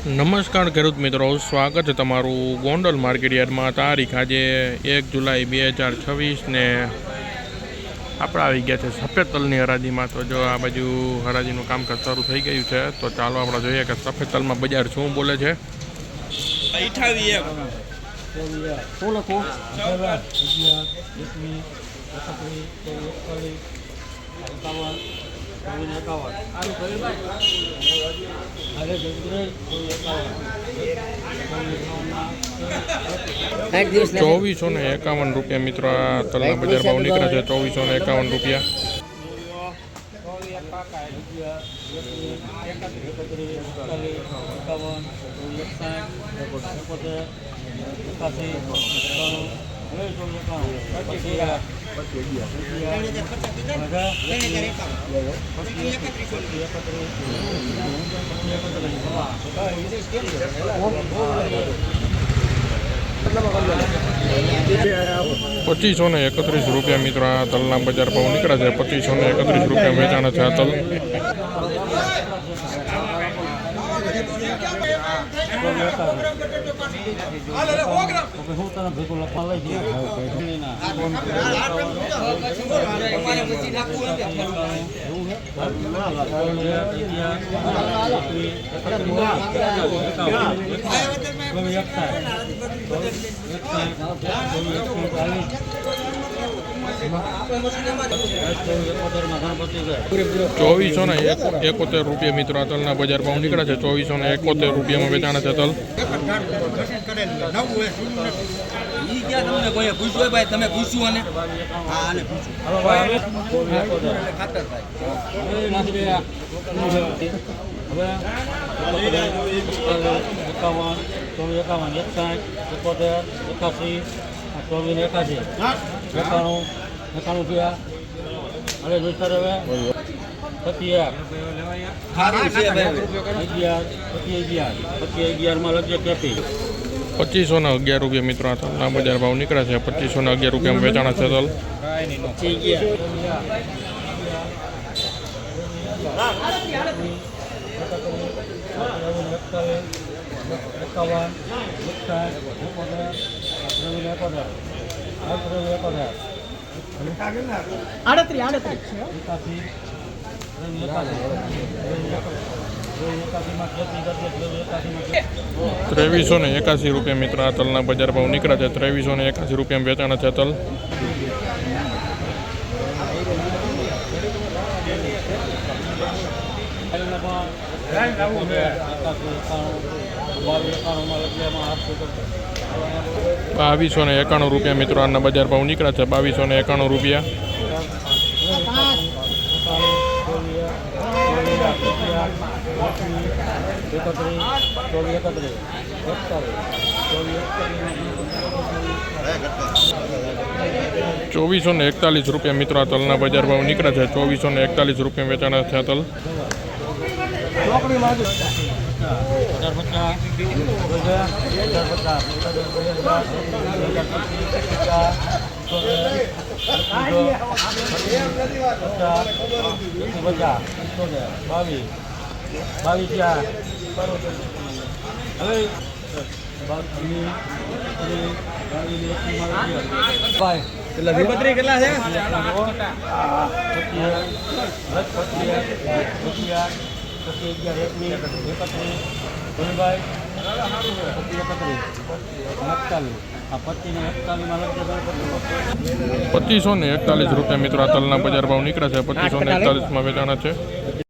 નમસ્કાર ખેડૂત મિત્રો, સ્વાગત છે તમારું ગોંડલ માર્કેટ યાર્ડમાં. તારીખ આજે 1 જુલાઈ 2026 ને આપણે આવી ગયા છે સફેદ તલની હરાજીમાં. તો જો આ બાજુ હરાજીનું કામકાજ શરૂ થઈ ગયું છે, તો ચાલો આપણે જોઈએ કે સફેદ તલમાં બજાર શું બોલે છે. ₹2451 મિત્રો. આ તલના બજાર ભાવ નીકળ્યા છે ₹2451. ₹2531 મિત્રો. આ તલના બજાર ભાવ નીકળ્યા છે ₹2531 વેચાણ છે આ તલ. ₹2471 મિત્રો. આ તલના બજાર ભાવ નીકળ્યા છે ₹2471 વેચાણ છે તલ. ₹2511 મિત્રો. આ તલના બજાર ભાવ નીકળ્યા છે ₹2511 વેચાણ છે તલ. ₹2381 મિત્રો. આ તલના બજાર ભાવ નીકળ્યા છે ₹2381 વેચાણ છે તલ. ₹2291 મિત્રો. આના બજાર ભાવ નીકળ્યા છે ₹2291. ₹2441 મિત્રો. આ તલના બજાર ભાવ નીકળ્યા છે ₹2441 વેચાણ છે તલ. ₹2541 મિત્રો. આ તલના બજાર ભાવ નીકળ્યા છે ₹2541 વેચાણ છે.